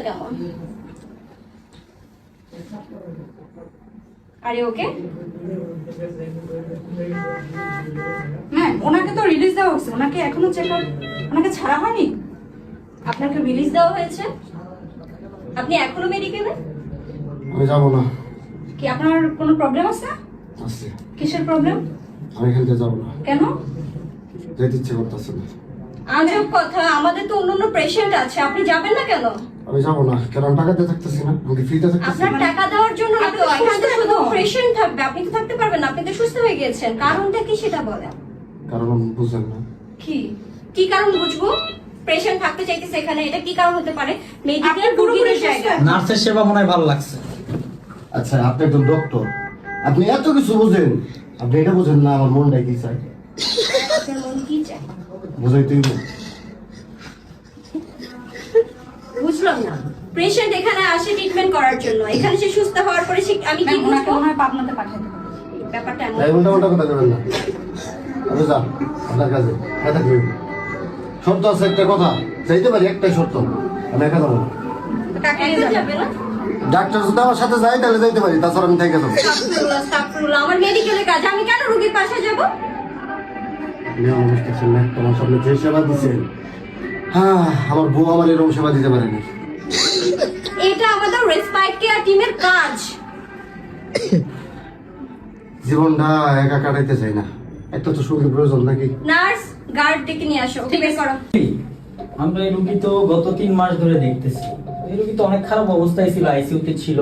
কেমন? আরে okay ma'am, ওনাকে তো রিলিজ দেওয়া হয়েছে, ওনাকে এখনো চেকআপ, ওনাকে ছাড়া হয়নি। আপনাকে রিলিজ দেওয়া হয়েছে, আপনি এখনো মেডিকেলে? আমি যাবো না। কি আপনার কোনো প্রবলেম আছে? আসছে, কিসের প্রবলেম? আমি এখান থেকে যাবো না, কেন? যেতে ইচ্ছে করতেছে না। আজব কথা, আমাদের তো অন্য পেশেন্ট আছে, আপনি যাবেন না কেন? আমি যাবো না, কেন আমি টাকা দিয়ে থাকতেছি না, আমি ফ্রিতে থাকতেছি আপনার না। টাকা দেওয়ার জন্য না তো, আপনি এখানে তো সুস্থ শুধু কেন? পেশেন্ট থাকবে, আপনি তো থাকতে পারবেন না, আপনি তো সুস্থ হয়ে গিয়েছেন, কারণটা কি সেটা বলেন। কারণ আমি বুঝেন না। কি কি কারণ বুঝবো? পেশেন্ট থাকতে চাইতেছে এখানে, এটা কি কারণ হতে পারে? মেডিকেল আপনি পুরোপুরি রোগীদের সুস্থ। জায়গা। নার্সের সেবা মনে হয় ভালো লাগছে। আচ্ছা, আপনি একজন ডক্টর, আপনি এত কিছু বুঝেন, আপনি এটা বুঝেন না আমার মনটা কি চাই? আপনার মন কি চায়? বুঝাই তুই বুঝলাম না। পেশেন্ট এখানে আসে ট্রিটমেন্ট করার জন্য, এখানে সে সুস্থ হওয়ার পরে আমি কি ম্যাম, ওনাকে বুঝবো? মনে হয় পাবনাতে পাঠাতে হবে। ব্যাপারটা এমন। তাই উল্টা উল্টা কথা বলবেন না। আমি যান আপনার কাছে, একা থাকবেন। শর্ত আছে একটা কথা, যাইতে পারি, একটাই শর্ত, আমি একা যাবো না। কাকে নিয়ে একা যাবেন? যাবে না? ডাক্তার যদি আমার সাথে যায় তাহলে যাইতে পারি, তাছাড়া আমি থেকে যাবো। আস্তাগফিরুল্লাহ, আস্তাগফিরুল্লাহ, আমার মেডিকেলের কাজ, আমি কেন রোগীর পাশে যাব? নিয়ম বুঝতেছেন না, তোমার সামনে যে সেবা দিচ্ছেন, হ্যাঁ, আমার বউ আমার এরকম সেবা দিতে পারেনি। এটা আমাদের রেসপাইট কেয়ার টিমের কাজ। জীবনটা একা কাটাইতে চাই না, একটা তো সুখের প্রয়োজন নাকি? নার্স, গার্ড ডেকে নিয়ে আসো, ওকে বের করো। আমরা এই রুগী তো গত 3 মাস ধরে দেখতেছি। এই রুগী তো অনেক খারাপ অবস্থায় ছিল, আইসিইউতে ছিল।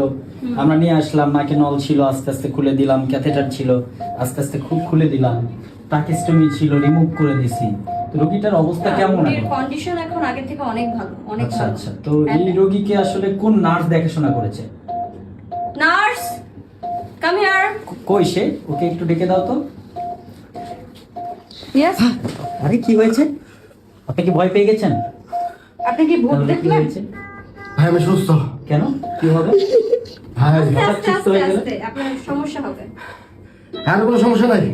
আমরা নিয়ে আসলাম, নাকে নল ছিল, আস্তে আস্তে খুলে দিলাম, ক্যাথেটার ছিল, আস্তে আস্তে খুলে দিলাম, ট্রাকিস্টমি ছিল, রিমুভ করে দিছি। তো রোগীটার অবস্থা কেমন রোগীর এখন? কন্ডিশন এখন আগে থেকে অনেক ভালো, অনেক আচ্ছা ভালো। আচ্ছা, তো এই রোগীকে আসলে কোন নার্স দেখাশোনা করেছে? Nurse, come here. কই সে? ওকে একটু ডেকে দাও তো। ইয়েস। আরে কি হয়েছে? আপনি কি ভয় পেয়ে গেছেন? আপনি কি ভূত তাহলে কি দেখলেন? হয়েছে? ভাই আমি সুস্থ। কেন, কি হবে? ভাই আস্তে হঠাৎ আস্তে সুস্থ আস্তে হয়ে গেলেন? আস্তে আপনার সমস্যা হবে। আর কোনো সমস্যা নাই।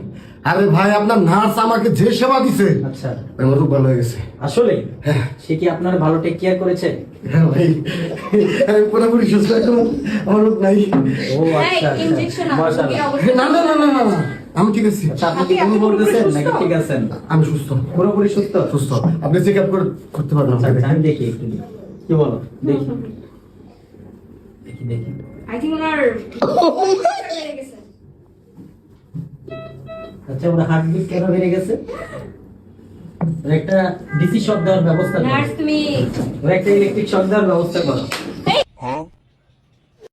আরে ভাই, আপনার নার্স আমাকে যে সেবা দিছে, আচ্ছা, আমার রোগ ভালো হয়ে গেছে। আসলে হ্যাঁ। সে কি আপনার ভালো টেক কেয়ার করেছে? হ্যাঁ ভাই, আমি পুরোপুরি সুস্থ, এখন আমার রোগ নাই। ও আচ্ছা আচ্ছা, ইনজেকশন মাশাআল্লাহ। না না না না না না, আমি ঠিক আছি, আচ্ছা, আপনি কি আপনি ভুল পুরোপুরি বলতেছেন সুস্থ? নাকি ঠিক আছেন? আমি সুস্থ, পুরোপুরি সুস্থ? সুস্থ। আপনি চেক আপ করতে পারবেন আচ্ছা, আমাকে? আমি দেখি একটু, কি বলো, দেখি দেখি দেখি। আই থিং ওনার বেড়ে গেছে। আচ্ছা, ওর হার্টবিট কেন বেড়ে গেছে? ওর একটা ডিসি শক দেওয়ার ব্যবস্থা করো। নার্স তুমি ওর একটা ইলেকট্রিক শক দেওয়ার ব্যবস্থা করো। এই